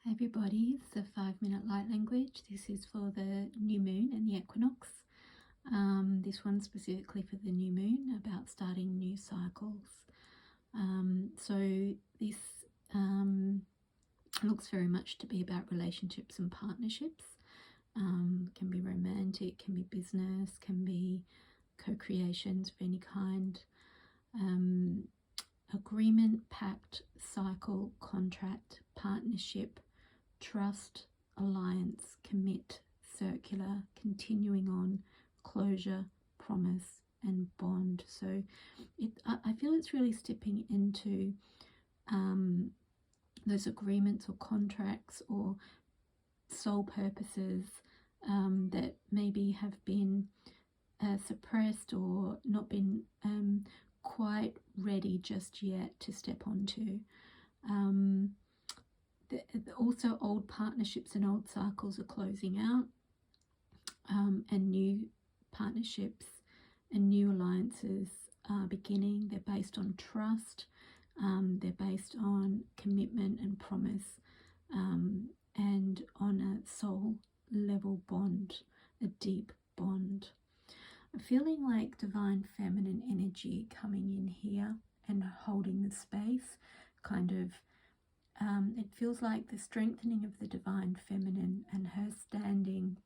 Hi everybody, it's the 5-minute light language. This is for the new moon and the equinox. This one's specifically for the new moon, about starting new cycles. So this looks very much to be about relationships and partnerships. Can be romantic, can be business, can be co-creations of any kind. Agreement, pact, cycle, contract, partnership, trust, alliance, commit, circular, continuing on, closure, promise, and bond. So I feel it's really stepping into those agreements or contracts or soul purposes that maybe have been suppressed or not been quite ready just yet to step onto. Also, old partnerships and old cycles are closing out, and new partnerships and new alliances are beginning. They're based on trust, they're based on commitment and promise, and on a soul level bond, a deep bond. I'm feeling like divine feminine energy coming in here and holding the space, kind of. It feels like the strengthening of the divine feminine and her standing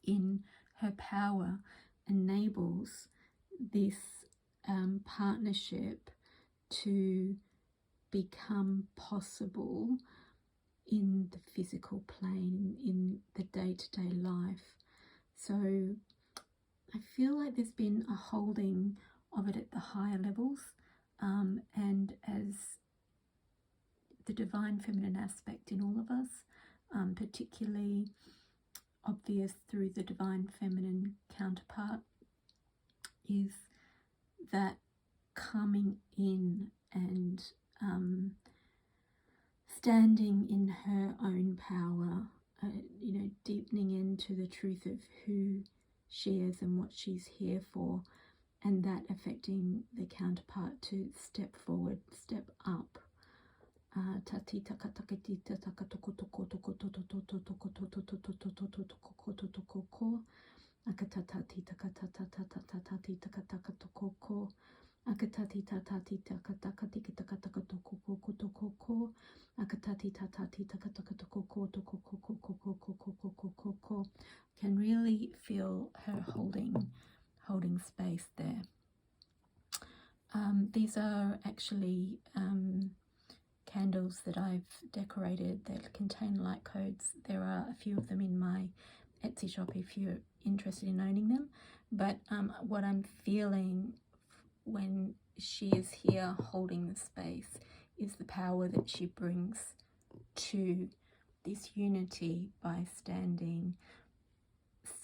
in her power enables this partnership to become possible in the physical plane, in the day-to-day life. So I feel like there's been a holding of it at the higher levels, and as the divine feminine aspect in all of us, particularly obvious through the divine feminine counterpart, is that coming in and standing in her own power, deepening into the truth of who she is and what she's here for, and that affecting the counterpart to step forward, step up. Can really feel her holding space there. These are actually candles that I've decorated that contain light codes. There are a few of them in my Etsy shop if you're interested in owning them. But what I'm feeling when she is here holding the space is the power that she brings to this unity by standing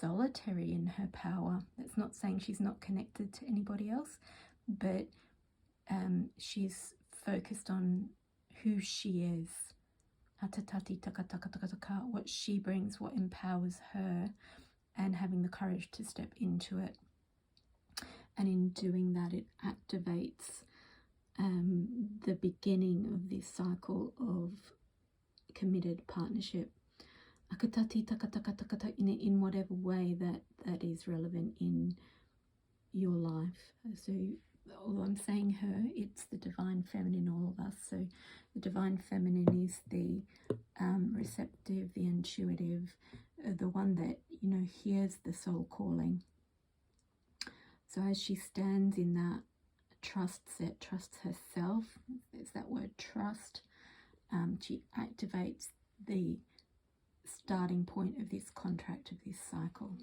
solitary in her power. That's not saying she's not connected to anybody else, but she's focused on who she is, what she brings, what empowers her, and having the courage to step into it. And in doing that, it activates the beginning of this cycle of committed partnership, in whatever way that is relevant in your life. So although I'm saying her, it's the divine feminine in all of us. So the divine feminine is the receptive, the intuitive, the one that hears the soul calling. So as she stands in that, trusts herself, there's that word trust, she activates the starting point of this contract, of this cycle.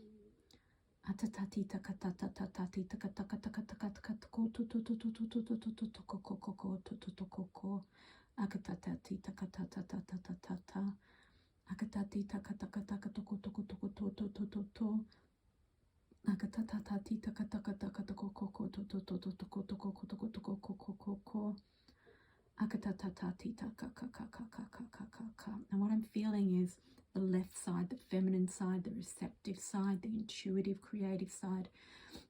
And what I'm feeling is the left side, the feminine side, the receptive side, the intuitive, creative side.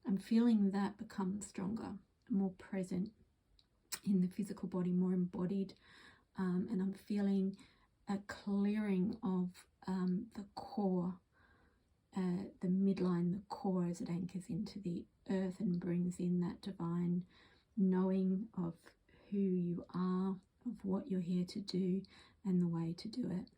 I'm feeling that become stronger, more present in the physical body, more embodied, and I'm feeling a clearing of the core, the midline, the core, as it anchors into the earth and brings in that divine knowing of who you are, of what you're here to do, and the way to do it.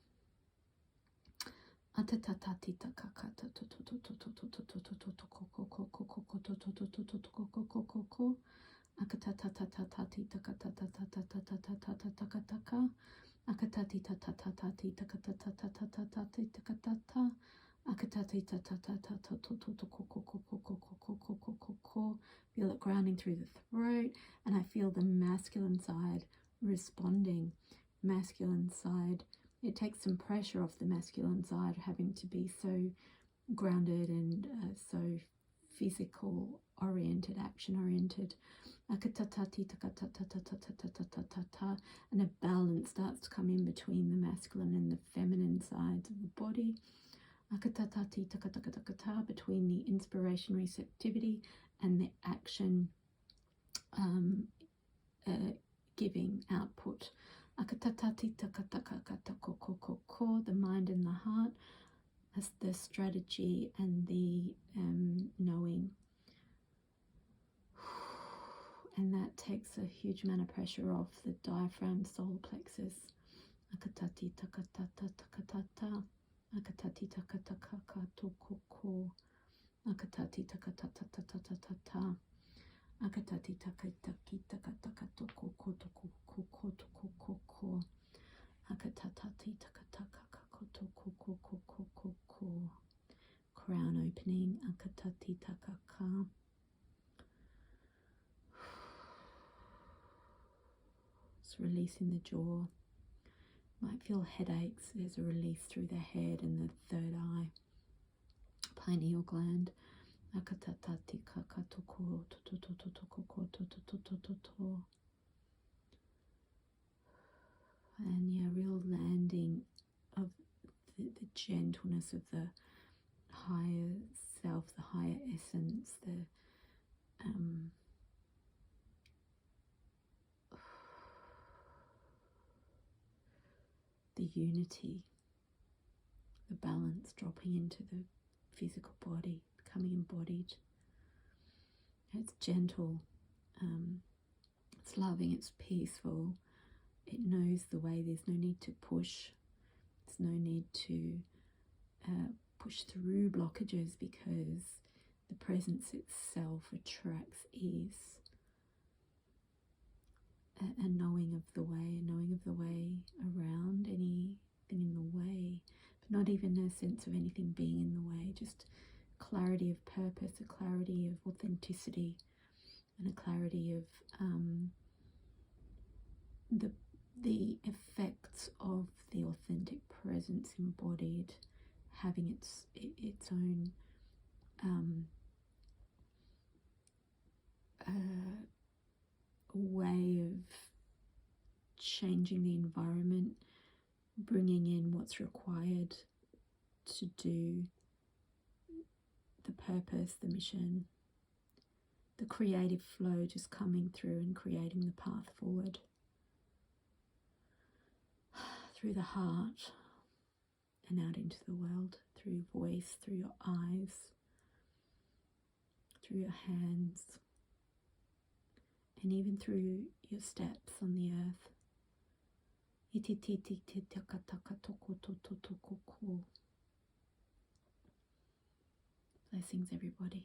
Feel it grounding through the throat, and I feel the masculine side responding. Masculine side, it takes some pressure off the masculine side having to be so grounded and so physical oriented, action oriented. And a balance starts to come in between the masculine and the feminine sides of the body. Between the inspiration receptivity and the action giving output. The mind and the heart, as the strategy and the knowing. And that takes a huge amount of pressure off the diaphragm, solar plexus. Akatati takatata takatata. Akatati takataka tokoko. Akatati takatata. Akatati takataki takataka tokoko tokoko tokoko. Akatatati takataka tokoko. Crown opening. Akatati takaka. Releasing the jaw. Might feel headaches. There's a release through the head and the third eye. Pineal gland. And yeah, real landing of the gentleness of the higher self, the higher essence, the unity, the balance dropping into the physical body, becoming embodied. It's gentle, it's loving, it's peaceful, it knows the way. There's no need to push, there's no need to push through blockages, because the presence itself attracts ease. A knowing of the way, around anything in the way, but not even a sense of anything being in the way, just clarity of purpose, a clarity of authenticity, and a clarity of the effects of the authentic presence embodied, having its own way of changing the environment, bringing in what's required to do the purpose, the mission, the creative flow just coming through and creating the path forward through the heart and out into the world, through your voice, through your eyes, through your hands, and even through your steps on the earth. Blessings, everybody.